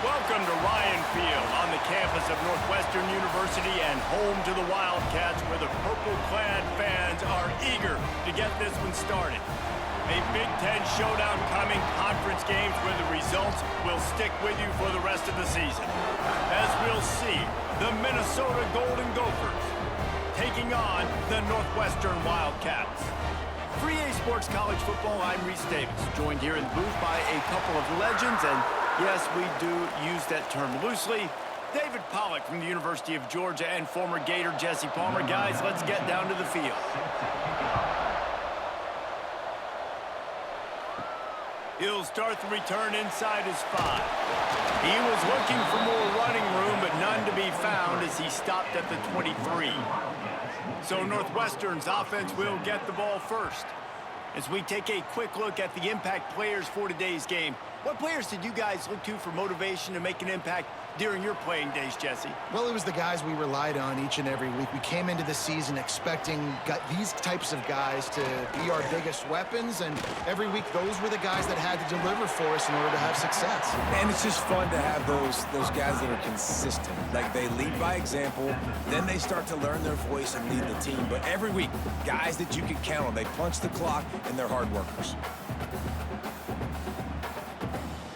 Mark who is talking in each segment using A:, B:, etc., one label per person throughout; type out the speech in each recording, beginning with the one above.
A: Welcome to Ryan Field on the campus of Northwestern University and home to the Wildcats, where the purple-clad fans are eager to get this one started. A Big Ten showdown coming, conference games where the results will stick with you for the rest of the season. As we'll see, the Minnesota Golden Gophers taking on the Northwestern Wildcats. 3A Sports College Football, I'm Reese Davis, joined here in the booth by a couple of legends, and yes, we do use that term loosely. David Pollack from the University of Georgia and former Gator Jesse Palmer. Guys, let's get down to the field. He'll start the return inside his 5. He was looking for more running room, but none to be found as he stopped at the 23. So Northwestern's offense will get the ball first. As we take a quick look at the impact players for today's game, what players did you guys look to for motivation to make an impact during your playing days, Jesse?
B: Well, it was the guys we relied on each and every week. We came into the season expecting these types of guys to be our biggest weapons, and every week those were the guys that had to deliver for us in order to have success.
C: And it's just fun to have those guys that are consistent. Like, they lead by example, then they start to learn their voice and lead the team. But every week, guys that you can count on, they punch the clock, and they're hard workers.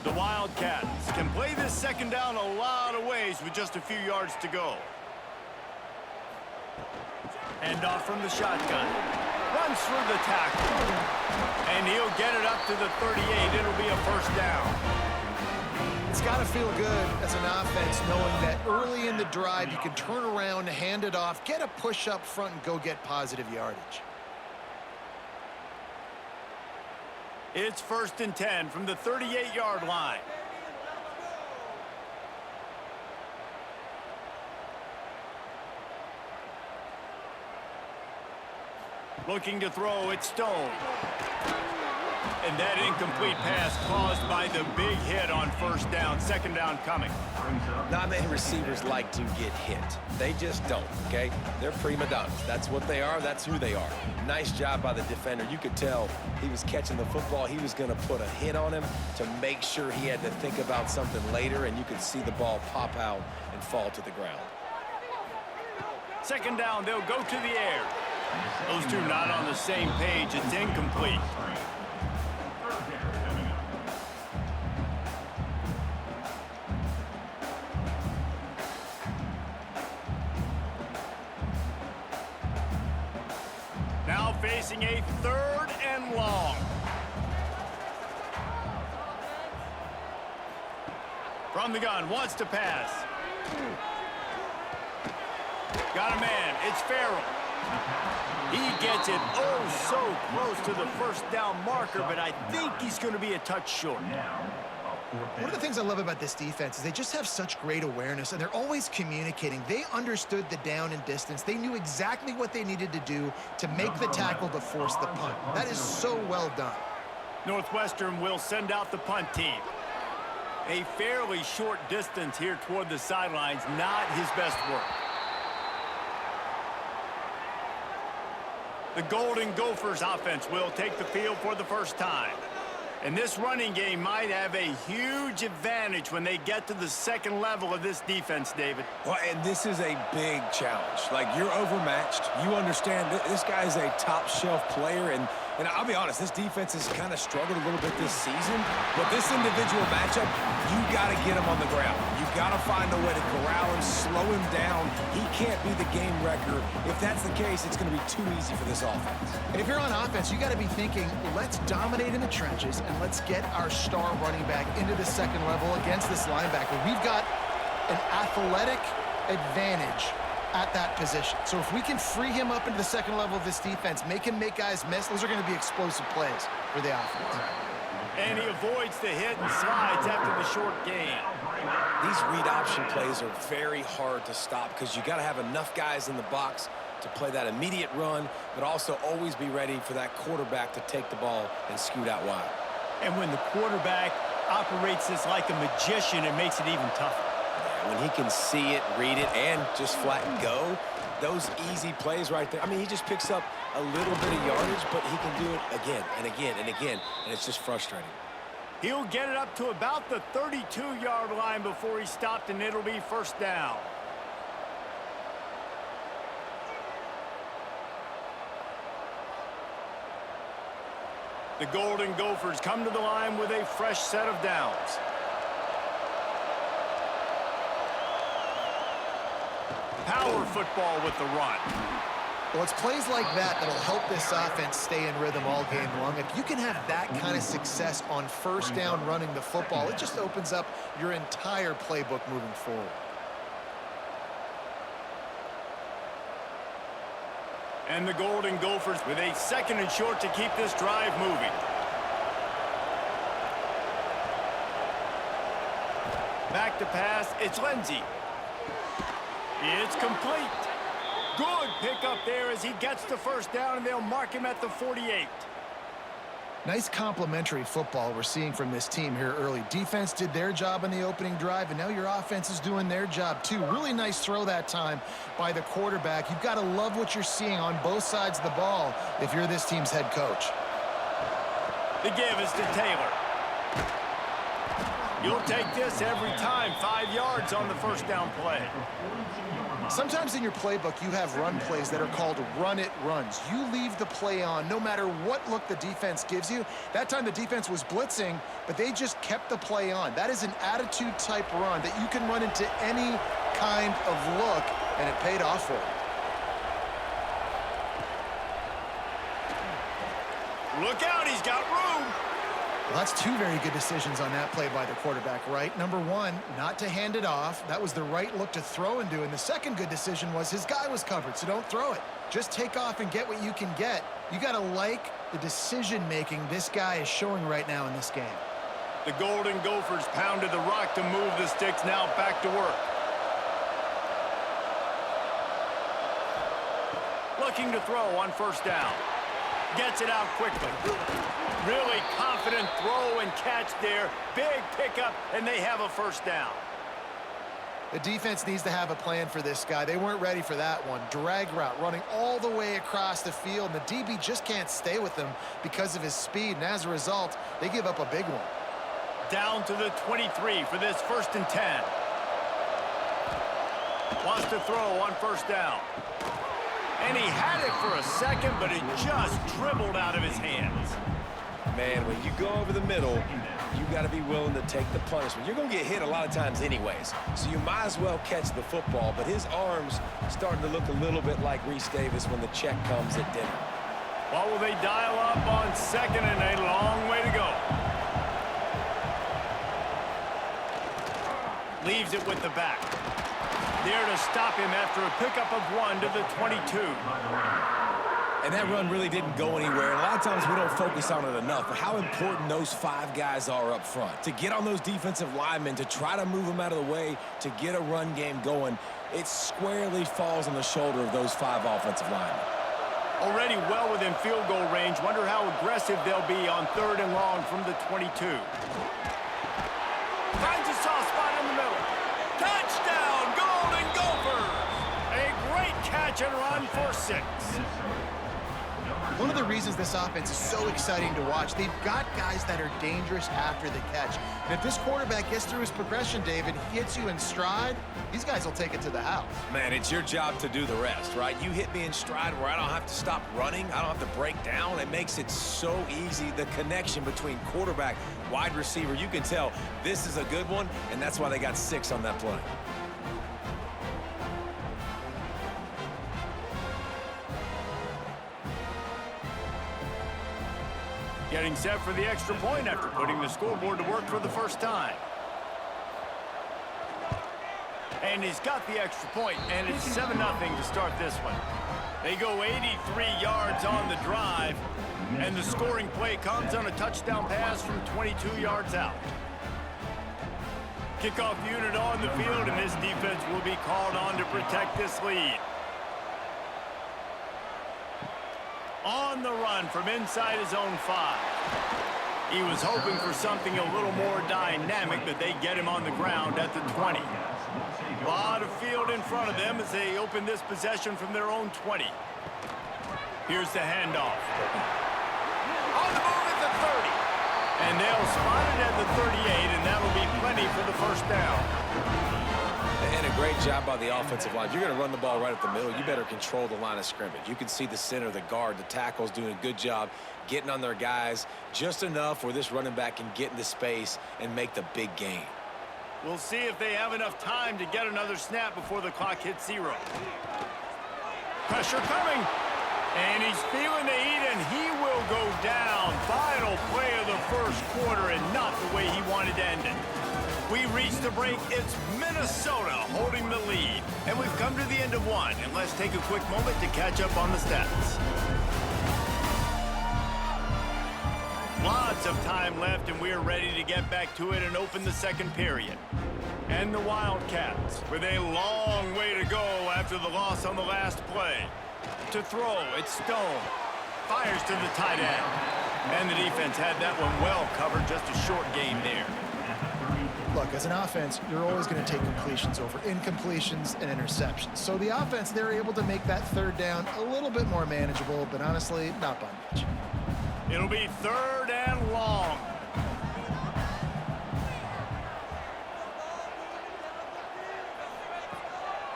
A: The Wildcats can play this second down a lot of ways with just a few yards to go. Hand off from the shotgun. Runs through the tackle. And he'll get it up to the 38. It'll be a first down.
B: It's got to feel good as an offense knowing that early in the drive you can turn around, hand it off, get a push up front, and go get positive yardage.
A: It's 1st and 10 from the 38-yard line. Looking to throw, it's Stone. And that incomplete pass caused by the big hit on first down. Second down coming.
C: Not many receivers like to get hit. They just don't, okay? They're prima donnas. That's what they are. That's who they are. Nice job by the defender. You could tell he was catching the football. He was going to put a hit on him to make sure he had to think about something later, and you could see the ball pop out and fall to the ground.
A: Second down, they'll go to the air. Those two not on the same page. It's incomplete. Now facing a 3rd and long. From the gun, wants to pass. Got a man, it's Farrell. He gets it oh so close to the first down marker, but I think he's going to be a touch short.
B: One of the things I love about this defense is they just have such great awareness, and they're always communicating. They understood the down and distance. They knew exactly what they needed to do to make the tackle to force the punt. That is so well done.
A: Northwestern will send out the punt team. A fairly short distance here toward the sidelines, not his best work. The Golden Gophers offense will take the field for the first time. And this running game might have a huge advantage when they get to the second level of this defense, David.
C: Well, and this is a big challenge. Like, you're overmatched. You understand this guy is a top-shelf player, and I'll be honest, this defense has kind of struggled a little bit this season. But this individual matchup, you got to get him on the ground. You got to find a way to corral him, slow him down. He can't be the game wrecker. If that's the case, it's going to be too easy for this offense.
B: And if you're on offense, you got to be thinking, let's dominate in the trenches and let's get our star running back into the second level against this linebacker. We've got an athletic advantage at that position. So if we can free him up into the second level of this defense, make him make guys miss, those are going to be explosive plays for the offense.
A: And he avoids the hit and slides after the short gain.
C: These read option plays are very hard to stop because you got to have enough guys in the box to play that immediate run, but also always be ready for that quarterback to take the ball and scoot out wide.
A: And when the quarterback operates this like a magician, it makes it even tougher.
C: When he can see it, read it, and just flat go, those easy plays right there. I mean, he just picks up a little bit of yardage, but he can do it again and again and again, and it's just frustrating.
A: He'll get it up to about the 32-yard line before he stopped, and it'll be first down. The Golden Gophers come to the line with a fresh set of downs. Power football with the run.
B: Well, it's plays like that that'll help this offense stay in rhythm all game long. If you can have that kind of success on first down running the football, it just opens up your entire playbook moving forward.
A: And the Golden Gophers with a 2nd and short to keep this drive moving. Back to pass, it's Lindsey. It's complete. Good pickup there as he gets the first down, and they'll mark him at the 48.
B: Nice complementary football we're seeing from this team here early. Defense did their job on the opening drive, and now your offense is doing their job too. Really nice throw that time by the quarterback. You've got to love what you're seeing on both sides of the ball if you're this team's head coach.
A: The give is to Taylor. You'll take this every time. 5 yards on the first down play.
B: Sometimes in your playbook, you have run plays that are called run-it runs. You leave the play on no matter what look the defense gives you. That time the defense was blitzing, but they just kept the play on. That is an attitude-type run that you can run into any kind of look, and it paid off for him.
A: Look out, he's got room.
B: Well, that's 2 very good decisions on that play by the quarterback, right? Number 1, not to hand it off. That was the right look to throw into. And the second good decision was his guy was covered, so don't throw it. Just take off and get what you can get. You got to like the decision-making this guy is showing right now in this game.
A: The Golden Gophers pounded the rock to move the sticks. Now back to work. Looking to throw on first down. Gets it out quickly. Really confident throw and catch there. Big pickup, and they have a first down.
B: The defense needs to have a plan for this guy. They weren't ready for that one. Drag route, running all the way across the field, and the DB just can't stay with him because of his speed, and as a result, they give up a big one.
A: Down to the 23 for this 1st and 10. Wants to throw on first down. And he had it for a second, but it just dribbled out of his hands.
C: Man, when you go over the middle, you got to be willing to take the punishment. You're going to get hit a lot of times anyways, so you might as well catch the football. But his arm's starting to look a little bit like Reese Davis when the check comes at dinner.
A: Well, will they dial up on 2nd and a long way to go? Leaves it with the back. There to stop him after a pickup of 1 to the 22.
C: And that run really didn't go anywhere. And a lot of times we don't focus on it enough, but how important those 5 guys are up front. To get on those defensive linemen, to try to move them out of the way, to get a run game going, it squarely falls on the shoulder of those 5 offensive linemen.
A: Already well within field goal range. Wonder how aggressive they'll be on 3rd and long from the 22. Finds a soft spot in the middle. Touchdown, Golden Gophers! A great catch and run for 6.
B: One of the reasons this offense is so exciting to watch, they've got guys that are dangerous after the catch. And if this quarterback gets through his progression, David, he hits you in stride, these guys will take it to the house.
C: Man, it's your job to do the rest, right? You hit me in stride where I don't have to stop running. I don't have to break down. It makes it so easy. The connection between quarterback, wide receiver, you can tell this is a good one, and that's why they got 6 on that play.
A: Getting set for the extra point after putting the scoreboard to work for the first time. And he's got the extra point, and it's 7-0 to start this one. They go 83 yards on the drive, and the scoring play comes on a touchdown pass from 22 yards out. Kickoff unit on the field, and this defense will be called on to protect this lead. On the run from inside his own 5. He was hoping for something a little more dynamic, but they get him on the ground at the 20. A lot of field in front of them as they open this possession from their own 20. Here's the handoff. On the move at the 30. And they'll spot it at the 38, and that'll be plenty for the first down.
C: And a great job by the offensive line. If you're going to run the ball right at the middle, you better control the line of scrimmage. You can see the center, the guard, the tackles doing a good job getting on their guys just enough where this running back can get into space and make the big gain.
A: We'll see if they have enough time to get another snap before the clock hits 0. Pressure coming. And he's feeling the heat, and he will go down. Final play of the first quarter, and not the way he wanted to end it. We reach the break. It's Minnesota holding the lead. And we've come to the end of one. And let's take a quick moment to catch up on the stats. Lots of time left, and we are ready to get back to it and open the second period. And the Wildcats, with a long way to go after the loss on the last play. To throw, it's Stone. Fires to the tight end. And the defense had that one well covered, just a short game there.
B: Look, as an offense, you're always going to take completions over incompletions and interceptions. So the offense, they're able to make that third down a little bit more manageable, but honestly, not by much.
A: It'll be 3rd and long.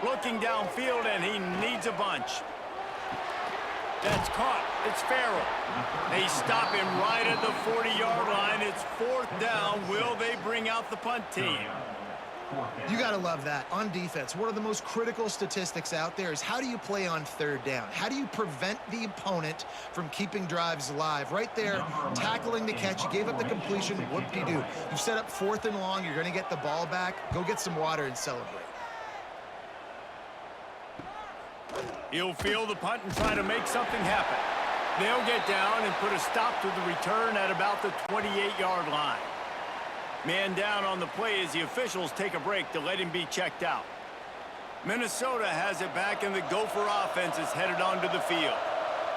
A: Looking downfield, and he needs a bunch. That's caught. It's Farrell. They stop him right at the 40-yard line. It's 4th down. Will they bring out the punt team?
B: You got to love that. On defense, one of the most critical statistics out there is how do you play on 3rd down? How do you prevent the opponent from keeping drives alive? Right there, tackling the catch. You gave up the completion. Whoop-de-doo. You've set up 4th and long. You're going to get the ball back. Go get some water and celebrate.
A: He'll field the punt and try to make something happen. They'll get down and put a stop to the return at about the 28-yard line. Man down on the play as the officials take a break to let him be checked out. Minnesota has it back, and the Gopher offense is headed onto the field.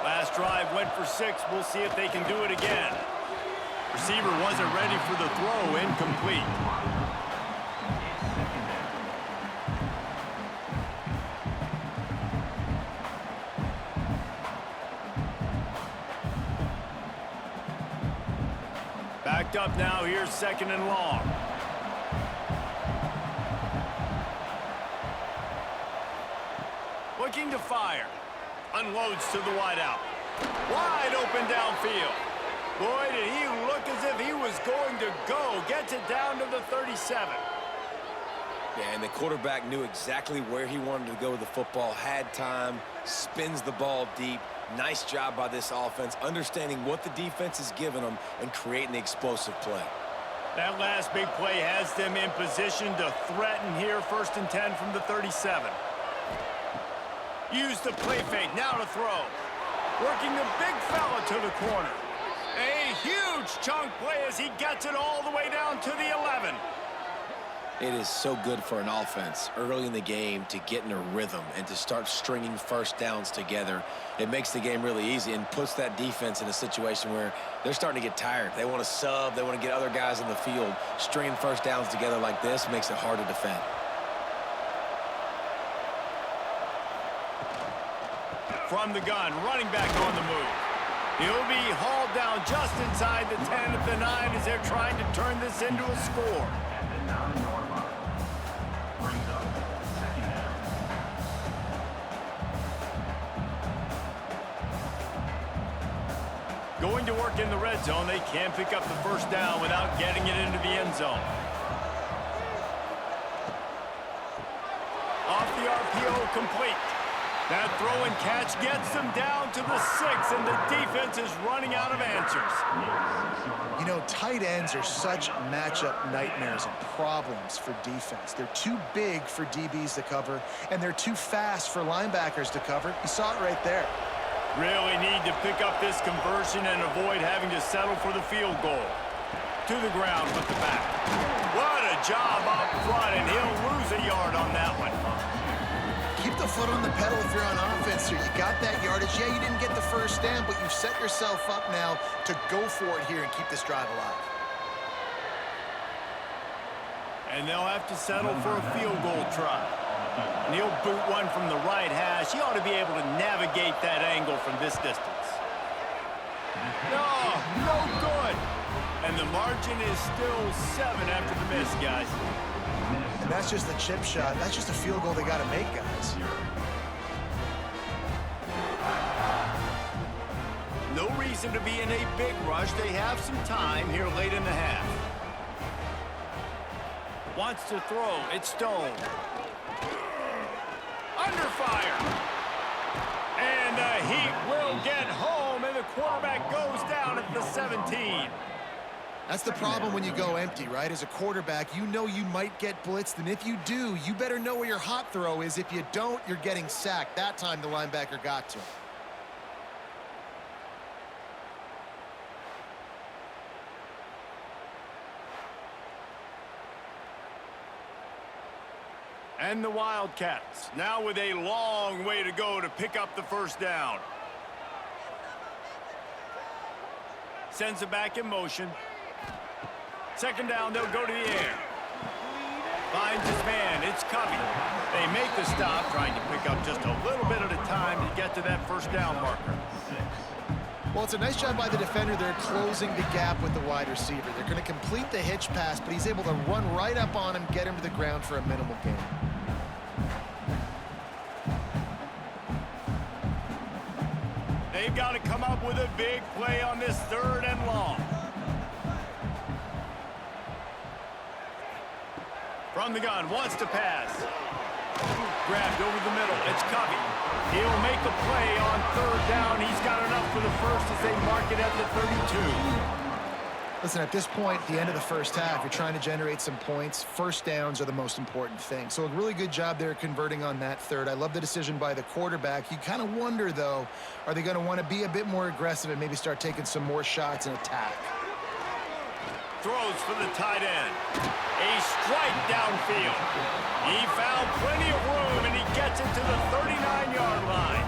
A: Last drive went for 6. We'll see if they can do it again. Receiver wasn't ready for the throw. Incomplete. Backed up now. Here's 2nd and long. Looking to fire. Unloads to the wideout. Wide open downfield. Boy, did he look as if he was going to go. Gets it down to the 37.
C: Yeah, and the quarterback knew exactly where he wanted to go with the football, had time, spins the ball deep. Nice job by this offense, understanding what the defense is giving them and creating the explosive play.
A: That last big play has them in position to threaten here. 1st and 10 from the 37. Use the play fake, now to throw. Working the big fella to the corner. A huge chunk play as he gets it all the way down to the 11.
C: It is so good for an offense early in the game to get in a rhythm and to start stringing first downs together. It makes the game really easy and puts that defense in a situation where they're starting to get tired. They want to sub. They want to get other guys in the field. Stringing first downs together like this makes it hard to defend.
A: From the gun, running back on the move. He'll be hauled down just inside the 10 at the 9 as they're trying to turn this into a score. Going to work in the red zone. They can't pick up the first down without getting it into the end zone. Off the RPO, complete. That throw and catch gets them down to the 6, and the defense is running out of answers.
B: You know, tight ends are such matchup nightmares and problems for defense. They're too big for DBs to cover, and they're too fast for linebackers to cover. You saw it right there.
A: Really need to pick up this conversion and avoid having to settle for the field goal. To the ground with the back. What a job up front, and he'll lose a yard on that one.
B: Keep the foot on the pedal if you're on offense here. You got that yardage. Yeah, you didn't get the first down, but you've set yourself up now to go for it here and keep this drive alive.
A: And they'll have to settle for a field goal try. And he'll boot one from the right hash. He ought to be able to navigate that angle from this distance. No, no good. And the margin is still 7 after the miss, guys.
B: And that's just a chip shot. That's just a field goal they got to make, guys.
A: No reason to be in a big rush. They have some time here late in the half. Wants to throw. It's Stone. Under fire. And the Heat will get home, and the quarterback goes down at the 17.
B: That's the problem when you go empty, right? As a quarterback, you know you might get blitzed, and if you do, you better know where your hot throw is. If you don't, you're getting sacked. That time the linebacker got to him.
A: And the Wildcats, now with a long way to go to pick up the first down. Sends it back in motion. Second down, they'll go to the air. Finds his man, it's Covey. They make the stop, trying to pick up just a little bit at a time to get to that first down marker.
B: Well, it's a nice job by the defender. They're closing the gap with the wide receiver. They're going to complete the hitch pass, but he's able to run right up on him, get him to the ground for a minimal gain.
A: They've got to come up with a big play on this 3rd and long. From the gun, wants to pass. Grabbed over the middle, it's Covey. He'll make a play on 3rd down. He's got enough for the first as they mark it at the 32.
B: Listen, at this point, the end of the first half, you're trying to generate some points. First downs are the most important thing. So a really good job there converting on that 3rd. I love the decision by the quarterback. You kind of wonder, though, are they going to want to be a bit more aggressive and maybe start taking some more shots and attack?
A: Throws for the tight end. A strike downfield. He found plenty of room, and he gets it to the 39-yard line.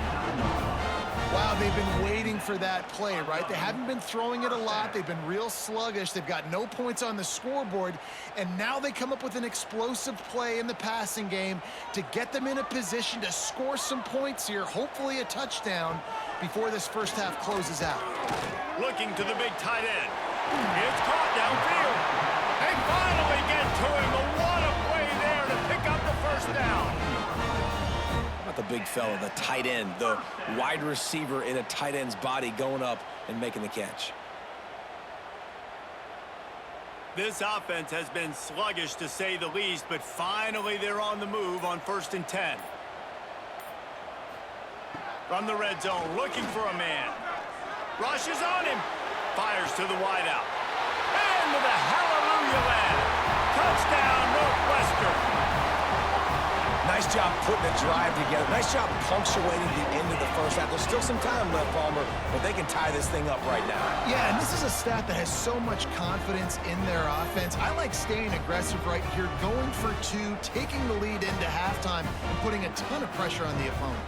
B: Wow, they've been waiting for that play, right? They haven't been throwing it a lot. They've been real sluggish. They've got no points on the scoreboard, and now they come up with an explosive play in the passing game to get them in a position to score some points here, hopefully a touchdown, before this first half closes out.
A: Looking to the big tight end. It's caught downfield. They finally get to him. But what a play there to pick up the first down.
C: Not the big fella, the tight end, the wide receiver in a tight end's body going up and making the catch.
A: This offense has been sluggish to say the least, but finally they're on the move on 1st and 10. From the red zone, looking for a man. Rushes on him. Fires to the wideout. And with a hallelujah land. Touchdown, Northwestern.
C: Nice job putting the drive together. Nice job punctuating the end of the first half. There's still some time left, Palmer, but they can tie this thing up right now.
B: Yeah, and this is a stat that has so much confidence in their offense. I like staying aggressive right here, going for 2, taking the lead into halftime, and putting a ton of pressure on the opponent.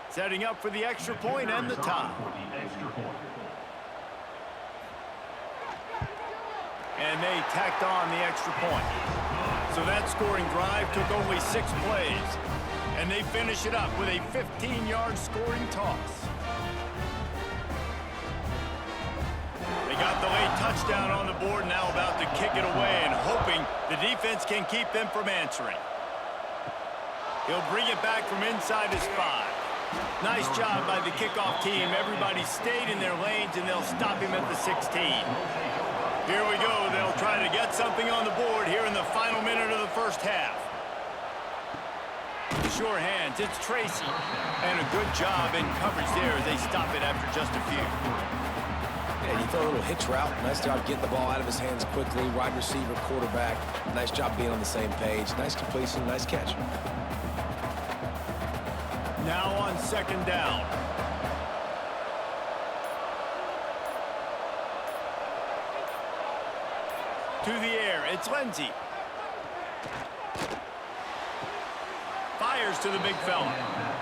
A: Setting up for the extra point and the tie. And they tacked on the extra point. So that scoring drive took only 6 plays. And they finish it up with a 15-yard scoring toss. They got the late touchdown on the board, now about to kick it away and hoping the defense can keep them from answering. He'll bring it back from inside his 5. Nice job by the kickoff team. Everybody stayed in their lanes, and they'll stop him at the 16. Here we go. They'll try to get something on the board here in the final minute of the first half. Sure hands. It's Tracy. And a good job in coverage there as they stop it after just a few.
C: Yeah, you throw a little hitch route. Nice job getting the ball out of his hands quickly. Wide receiver, quarterback. Nice job being on the same page. Nice completion, nice catch.
A: Now on 2nd down. To the air, it's Lindsey. Fires to the big fella.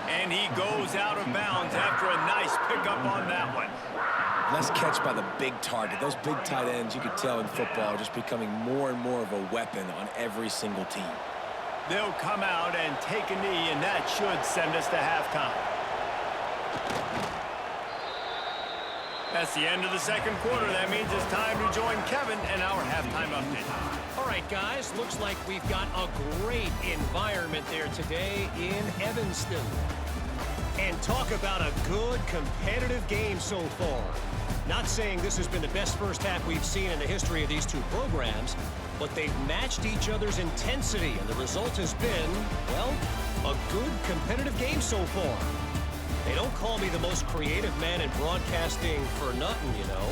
A: And he goes out of bounds after a nice pickup on that one.
C: less catch by the big target. Those big tight ends, you could tell in football, are just becoming more and more of a weapon on every single team.
A: They'll come out and take a knee, and that should send us to halftime. That's the end of the second quarter. That means it's time to join Kevin and our halftime update.
D: All right, guys, looks like we've got a great environment there today in Evanston. And talk about a good competitive game so far. Not saying this has been the best first half we've seen in the history of these two programs, but they've matched each other's intensity, and the result has been, well, a good competitive game so far. They don't call me the most creative man in broadcasting for nothing, you know.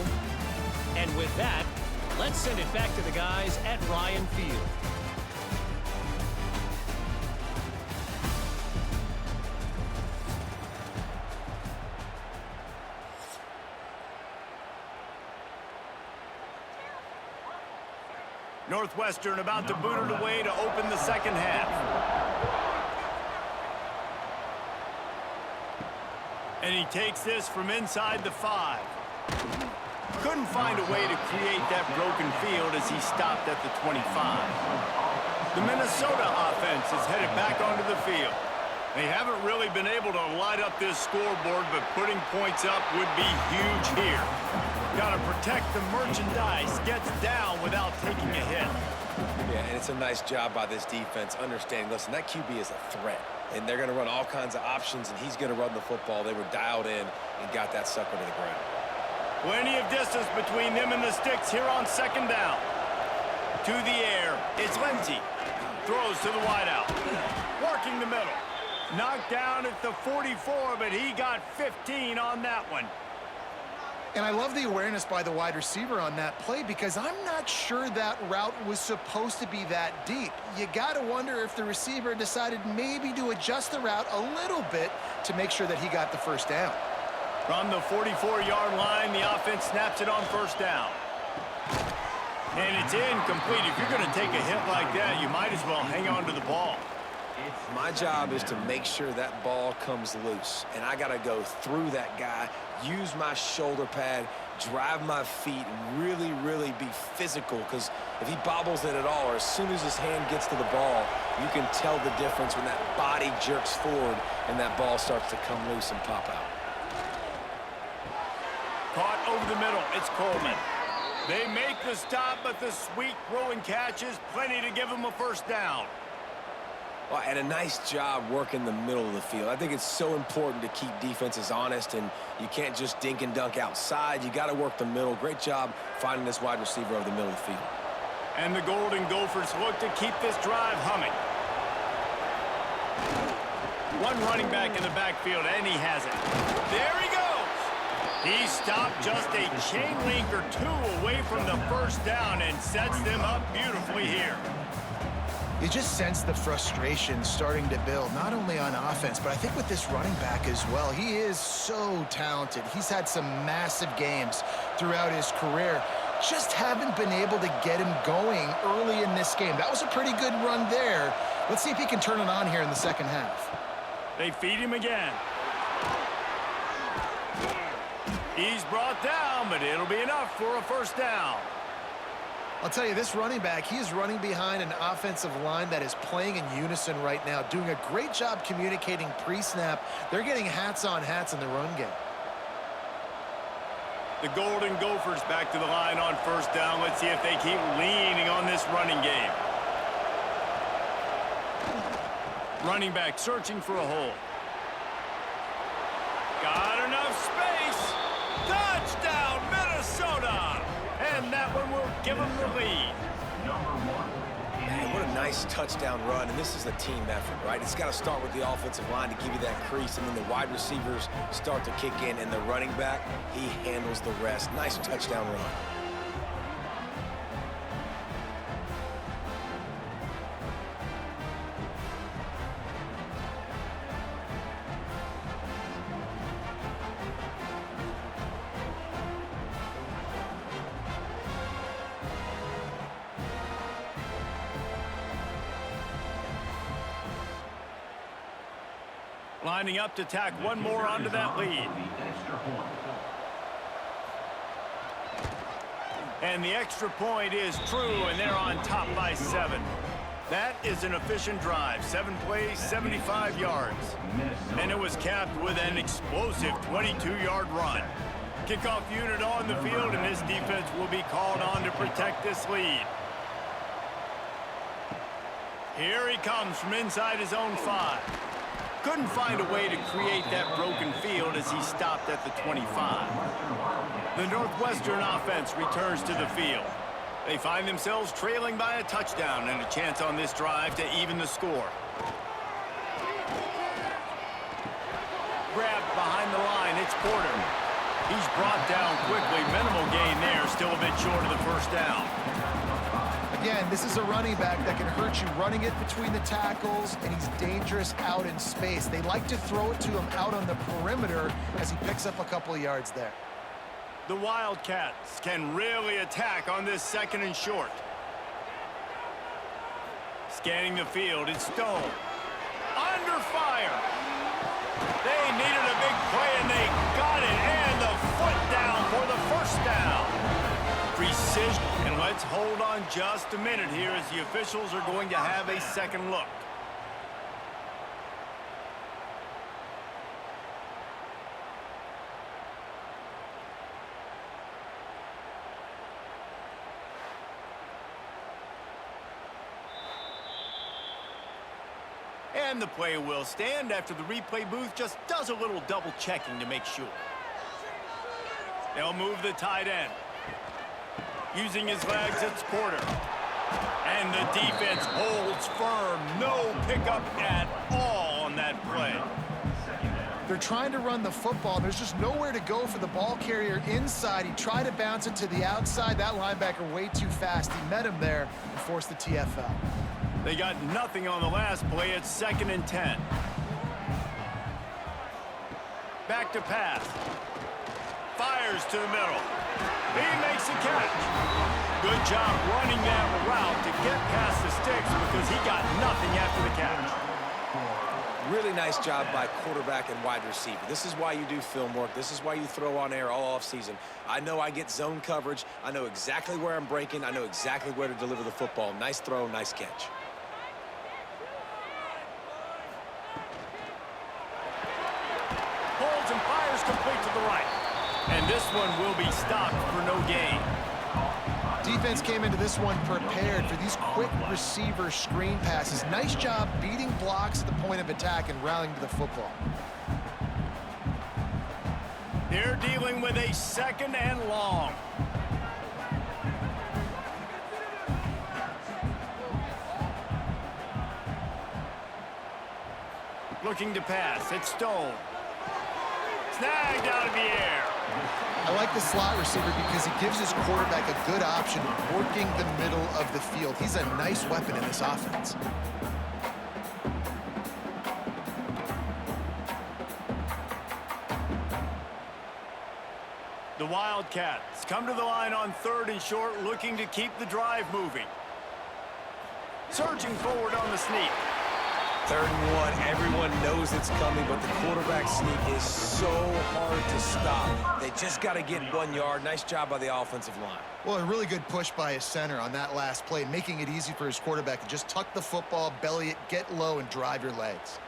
D: And with that, let's send it back to the guys at Ryan Field.
A: Northwestern about to boot it away to open the second half. And he takes this from inside the 5. Couldn't find a way to create that broken field as he stopped at the 25. The Minnesota offense is headed back onto the field. They haven't really been able to light up this scoreboard, but putting points up would be huge here. Got to protect the merchandise, gets down without taking a hit.
C: Yeah, and it's a nice job by this defense understanding, listen, that QB is a threat. And they're going to run all kinds of options, and he's going to run the football. They were dialed in and got that sucker to the ground.
A: Plenty of distance between them and the sticks here on second down. To the air, it's Lindsey. Throws to the wideout. Working the middle. Knocked down at the 44, but he got 15 on that one.
B: And I love the awareness by the wide receiver on that play because I'm not sure that route was supposed to be that deep. You got to wonder if the receiver decided maybe to adjust the route a little bit to make sure that he got the first down.
A: From the 44-yard line, the offense snaps it on first down. And it's incomplete. If you're going to take a hit like that, you might as well hang on to the ball.
C: My job is to make sure that ball comes loose, and I got to go through that guy, use my shoulder pad, drive my feet, really, really be physical, because if he bobbles it at all, or as soon as his hand gets to the ball, you can tell the difference when that body jerks forward and that ball starts to come loose and pop out.
A: Caught over the middle, it's Coleman. They make the stop, but the sweet throw and catch is plenty to give him a first down.
C: Well, and a nice job working the middle of the field. I think it's so important to keep defenses honest, and you can't just dink and dunk outside. You got to work the middle. Great job finding this wide receiver over the middle of the field.
A: And the Golden Gophers look to keep this drive humming. One running back in the backfield, and he has it. There he goes. He stopped just a chain link or two away from the first down and sets them up beautifully here.
B: You just sense the frustration starting to build, not only on offense, but I think with this running back as well. He is so talented. He's had some massive games throughout his career. Just haven't been able to get him going early in this game. That was a pretty good run there. Let's see if he can turn it on here in the second half.
A: They feed him again. He's brought down, but it'll be enough for a first down.
B: I'll tell you, this running back, he is running behind an offensive line that is playing in unison right now, doing a great job communicating pre-snap. They're getting hats on hats in the run game.
A: The Golden Gophers back to the line on first down. Let's see if they keep leaning on this running game. Running back searching for a hole. Got enough space. Touchdown, Minnesota! And that one will give them the lead.
C: Man, what a nice touchdown run, and this is a team effort, right? It's got to start with the offensive line to give you that crease, and then the wide receivers start to kick in, and the running back, he handles the rest. Nice touchdown run.
A: Lining up to tack one more onto that lead. And the extra point is true, and they're on top by 7. That is an efficient drive. 7 plays, 75 yards. And it was capped with an explosive 22-yard run. Kickoff unit on the field, and this defense will be called on to protect this lead. Here he comes from inside his own 5. Couldn't find a way to create that broken field as he stopped at the 25. The Northwestern offense returns to the field. They find themselves trailing by a touchdown and a chance on this drive to even the score. Grabbed behind the line, it's Porter. He's brought down quickly. Minimal gain there, still a bit short of the first down.
B: Again, this is a running back that can hurt you running it between the tackles, and he's dangerous out in space. They like to throw it to him out on the perimeter as he picks up a couple of yards there.
A: The Wildcats can really attack on this 2nd and short. Scanning the field, it's Stone. Under fire. They needed a big play, and they got it. And the foot down for the first down. Precision. And let's hold on just a minute here as the officials are going to have a second look. And the play will stand after the replay booth just does a little double checking to make sure. They'll move the tight end. Using his legs, it's Porter. And the defense holds firm. No pickup at all on that play.
B: They're trying to run the football. There's just nowhere to go for the ball carrier inside. He tried to bounce it to the outside. That linebacker way too fast. He met him there and forced the TFL.
A: They got nothing on the last play. It's 2nd and 10. Back to pass. Fires to the middle. He makes a catch. Good job running that route to get past the sticks because he got nothing after the catch.
C: Really nice job by quarterback and wide receiver. This is why you do film work. This is why you throw on air all offseason. I know I get zone coverage. I know exactly where I'm breaking. I know exactly where to deliver the football. Nice throw, nice catch.
A: Holds and fires complete to the right. And this one will be stopped for no gain.
B: Defense came into this one prepared for these quick receiver screen passes. Nice job beating blocks at the point of attack and rallying to the football.
A: They're dealing with a 2nd and long. Looking to pass. It's Stone. Snagged out of the air.
B: I like the slot receiver because he gives his quarterback a good option working the middle of the field. He's a nice weapon in this offense.
A: The Wildcats come to the line on 3rd and short, looking to keep the drive moving. Surging forward on the sneak.
C: 3rd and 1, everyone knows it's coming, but the quarterback sneak is so hard to stop. They just got to get 1 yard. Nice job by the offensive line.
B: Well, a really good push by his center on that last play, making it easy for his quarterback to just tuck the football, belly it, get low, and drive your legs.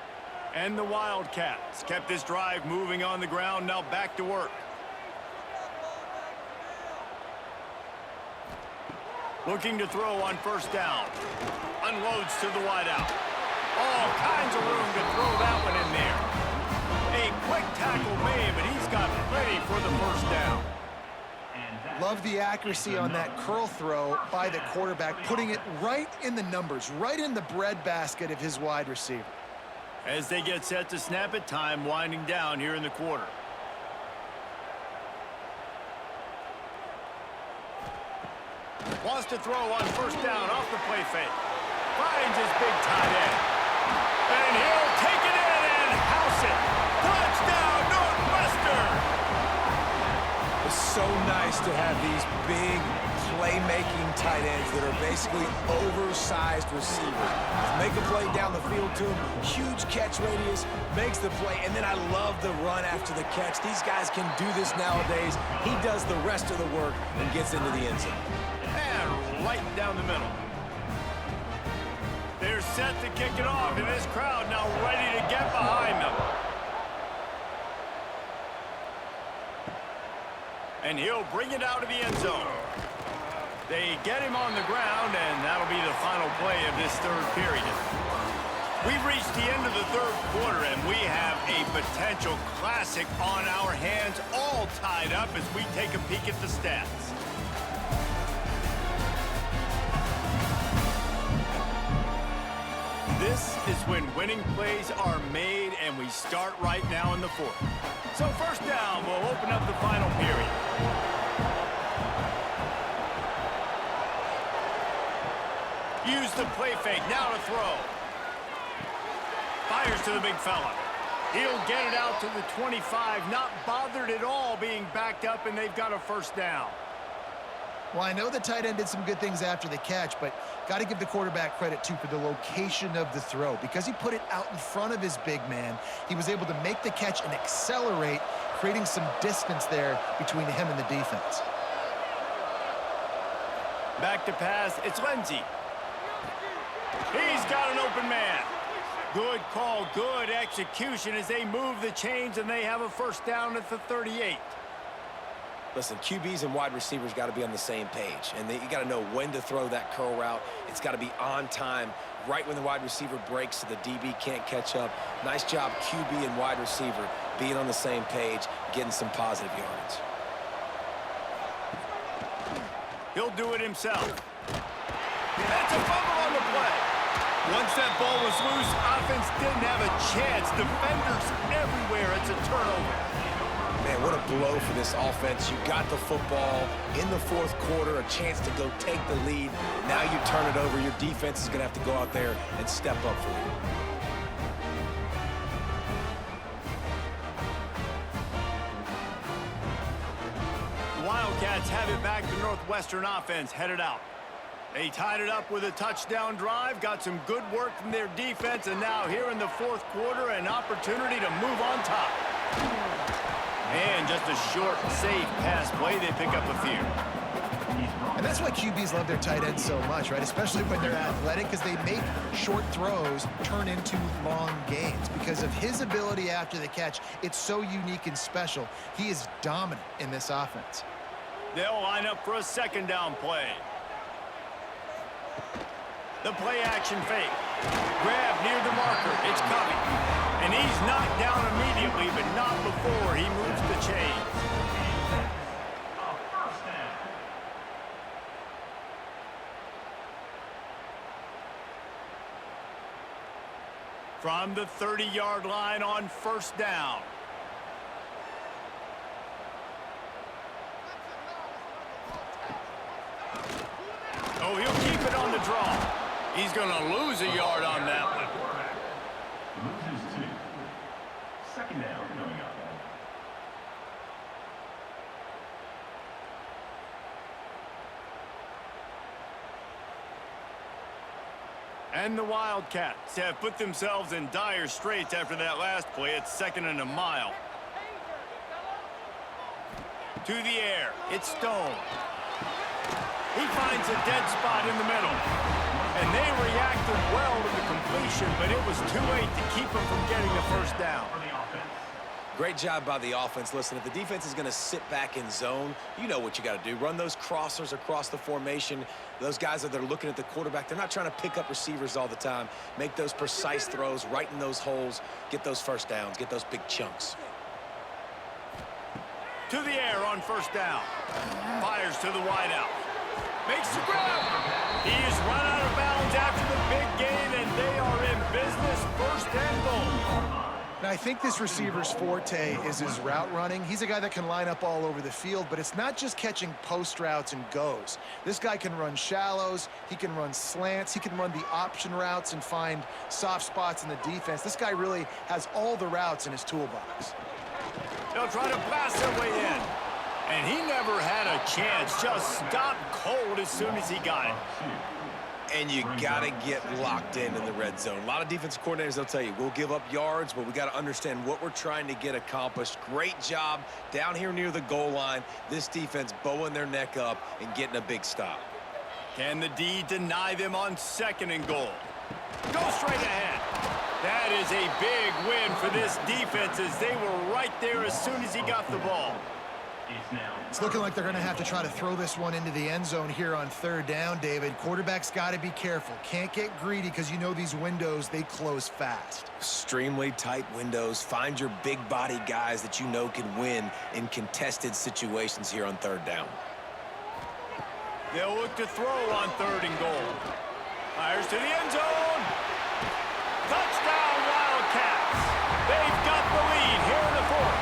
A: And the Wildcats kept this drive moving on the ground, now back to work. Looking to throw on 1st down. Unloads to the wideout. All kinds of room to throw that one in there. A quick tackle made, but he's got plenty for the 1st down.
B: Love the accuracy on that curl throw by the quarterback, putting it right in the numbers, right in the breadbasket of his wide receiver.
A: As they get set to snap it, time winding down here in the quarter. Wants to throw on 1st down off the play fake. Finds his big tight end. And he'll take it in and house it. Touchdown, Northwestern!
C: It's so nice to have these big playmaking tight ends that are basically oversized receivers. Make a play down the field to him, huge catch radius, makes the play, and then I love the run after the catch. These guys can do this nowadays. He does the rest of the work and gets into the end zone.
A: And right down the middle. They're set to kick it off, and this crowd now ready to get behind them. And he'll bring it out of the end zone. They get him on the ground, and that'll be the final play of this third period. We've reached the end of the third quarter, and we have a potential classic on our hands, all tied up as we take a peek at the stats. This is when winning plays are made, and we start right now in the fourth. So first down, we'll open up the final period. Use the play fake, now to throw. Fires to the big fella. He'll get it out to the 25, not bothered at all being backed up, and they've got a first down.
B: Well, I know the tight end did some good things after the catch, but got to give the quarterback credit, too, for the location of the throw. Because he put it out in front of his big man, he was able to make the catch and accelerate, creating some distance there between him and the defense.
A: Back to pass, it's Lindsey. He's got an open man. Good call, good execution as they move the chains, and they have a first down at the 38.
C: Listen, QBs and wide receivers got to be on the same page, and you got to know when to throw that curl route. It's got to be on time, right when the wide receiver breaks so the DB can't catch up. Nice job, QB and wide receiver, being on the same page, getting some positive yards.
A: He'll do it himself. That's a fumble on the play. Once that ball was loose, offense didn't have a chance. Defenders everywhere. It's a turnover.
C: Man, what a blow for this offense. You got the football in the fourth quarter, a chance to go take the lead. Now you turn it over. Your defense is going to have to go out there and step up for you.
A: The Wildcats have it back. The Northwestern offense headed out. They tied it up with a touchdown drive, got some good work from their defense, and now here in the fourth quarter, an opportunity to move on top. And just a short, safe pass play. They pick up a few.
B: And that's why QBs love their tight ends so much, right? Especially when they're athletic, because they make short throws turn into long gains. Because of his ability after the catch, it's so unique and special. He is dominant in this offense.
A: They'll line up for a second down play. The play action fake. Grab near the marker. It's coming. And he's knocked down immediately, but not before he moves the chains. From the 30-yard line on first down. Oh, he'll keep it on the draw. He's going to lose a yard on that one.
E: Loses 2. Second down coming up.
A: And the Wildcats have put themselves in dire straits after that last play. It's second and a mile. To the air. It's Stone. He finds a dead spot in the middle. And they reacted well to the completion, but it was too late to keep them from getting the first down.
C: Great job by the offense. Listen, if the defense is going to sit back in zone, you know what you got to do. Run those crossers across the formation. Those guys that are looking at the quarterback, they're not trying to pick up receivers all the time. Make those precise throws right in those holes. Get those first downs. Get those big chunks.
A: To the air on first down. Fires to the wideout. Makes the grab. He is run out of bounds after the big gain, and they are in business. First and goal.
B: Now, I think this receiver's forte is his route running. He's a guy that can line up all over the field, but it's not just catching post routes and goes. This guy can run shallows. He can run slants. He can run the option routes and find soft spots in the defense. This guy really has all the routes in his toolbox.
A: They'll try to pass their way in. And he never had a chance. Just stopped cold as soon as he got it.
C: And you got to get locked in the red zone. A lot of defensive coordinators, they'll tell you, we'll give up yards, but we got to understand what we're trying to get accomplished. Great job down here near the goal line. This defense bowing their neck up and getting a big stop.
A: Can the D deny them on 2nd and goal? Go straight ahead. That is a big win for this defense as they were right there as soon as he got the ball.
B: It's looking like they're going to have to try to throw this one into the end zone here on 3rd down, David. Quarterback's got to be careful. Can't get greedy because you know these windows, they close fast.
C: Extremely tight windows. Find your big body guys that you know can win in contested situations here on 3rd down.
A: They'll look to throw on 3rd and goal. Fires to the end zone. Touchdown, Wildcats. They've got the lead here in the 4th.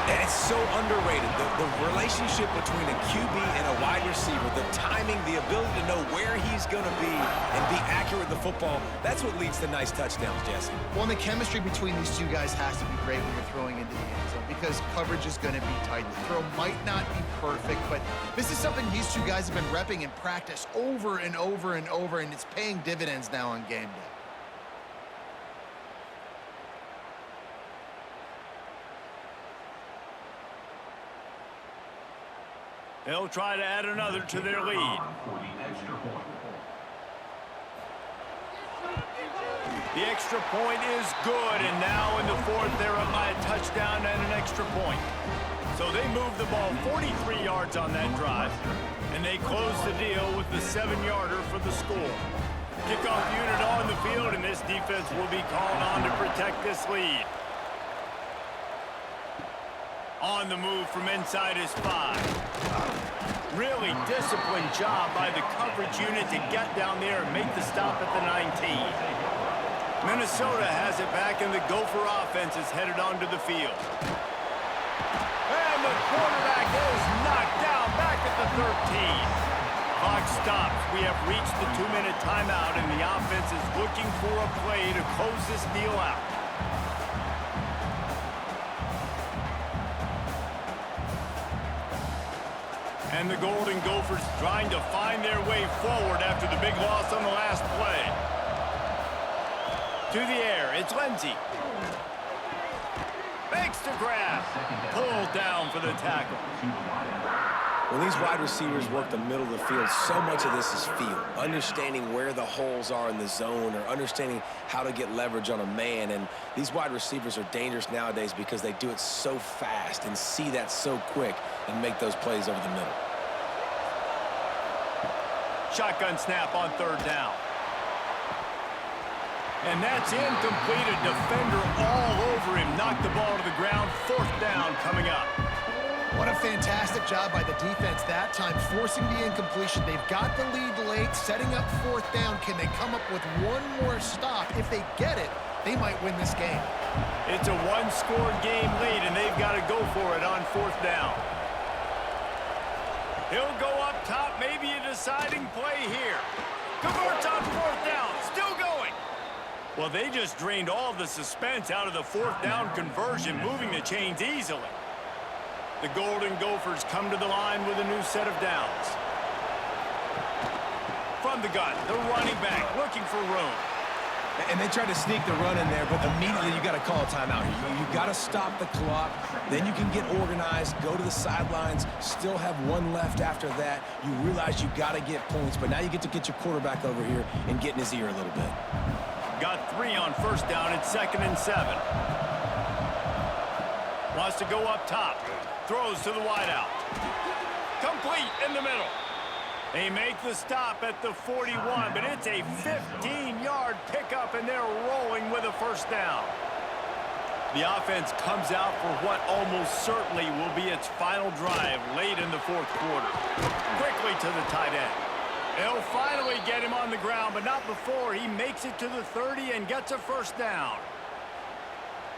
C: And it's so underrated, the relationship between a QB and a wide receiver, the timing, the ability to know where he's going to be and be accurate with the football, that's what leads to nice touchdowns, Jesse.
B: Well, and the chemistry between these two guys has to be great when you're throwing into the end zone because coverage is going to be tight. The throw might not be perfect, but this is something these two guys have been repping in practice over and over and over, and it's paying dividends now on game day.
A: They'll try to add another to their lead. The extra point is good, and now in the 4th, they're up by a touchdown and an extra point. So they move the ball 43 yards on that drive, and they close the deal with the 7-yarder for the score. Kickoff unit on the field, and this defense will be called on to protect this lead. On the move from inside his 5. Really disciplined job by the coverage unit to get down there and make the stop at the 19. Minnesota has it back, and the Gopher offense is headed onto the field. And the quarterback is knocked down back at the 13. Clock stops. We have reached the 2-minute timeout, and the offense is looking for a play to close this deal out. And the Golden Gophers trying to find their way forward after the big loss on the last play. To the air, it's Lindsey. Makes the grab. Pulled down for the tackle.
C: When these wide receivers work the middle of the field, so much of this is feel. Understanding where the holes are in the zone or understanding how to get leverage on a man. And these wide receivers are dangerous nowadays because they do it so fast and see that so quick and make those plays over the middle.
A: Shotgun snap on 3rd down. And that's incomplete. A defender all over him. Knocked the ball to the ground. 4th down coming up.
B: What a fantastic job by the defense that time, forcing the incompletion. They've got the lead late, setting up 4th down. Can they come up with one more stop? If they get it, they might win this game.
A: It's a 1-score game lead, and they've got to go for it on 4th down. He'll go up top, maybe a deciding play here. Converts on 4th down, still going. Well, they just drained all the suspense out of the 4th down conversion, moving the chains easily. The Golden Gophers come to the line with a new set of downs. From the gun, the running back looking for room.
C: And they tried to sneak the run in there, but immediately you got to call a timeout. You got to stop the clock. Then you can get organized, go to the sidelines, still have one left after that. You realize you got to get points, but now you get to get your quarterback over here and get in his ear a little bit.
A: Got 3 on 1st down at 2nd and 7. Wants to go up top. Throws to the wideout. Complete in the middle. They make the stop at the 41, but it's a 15-yard pickup, and they're rolling with a 1st down. The offense comes out for what almost certainly will be its final drive late in the 4th quarter. Quickly to the tight end. They'll finally get him on the ground, but not before he makes it to the 30 and gets a 1st down.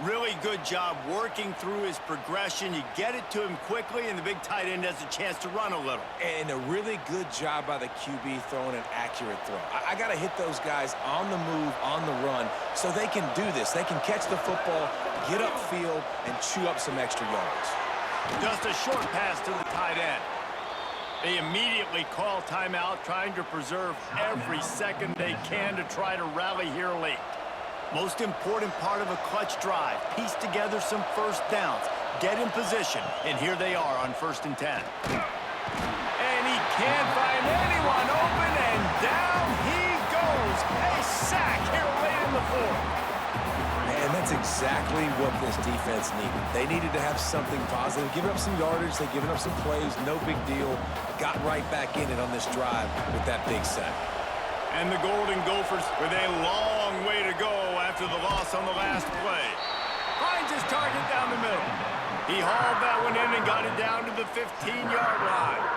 A: Really good job working through his progression. You get it to him quickly, and the big tight end has a chance to run a little.
C: And a really good job by the QB throwing an accurate throw. I got to hit those guys on the move, on the run, so they can do this. They can catch the football, get upfield, and chew up some extra yards.
A: Just a short pass to the tight end. They immediately call timeout, trying to preserve every second they can to try to rally here late. Most important part of a clutch drive, piece together some first downs, get in position, and here they are on 1st and 10. And he can't find anyone open, and down he goes. A sack here late in the 4th.
C: And that's exactly what this defense needed. They needed to have something positive. Giving up some yardage, they've given up some plays, no big deal. Got right back in it on this drive with that big sack.
A: And the Golden Gophers with a long way to go after the loss on the last play. Finds his target down the middle. He hauled that one in and got it down to the 15-yard line.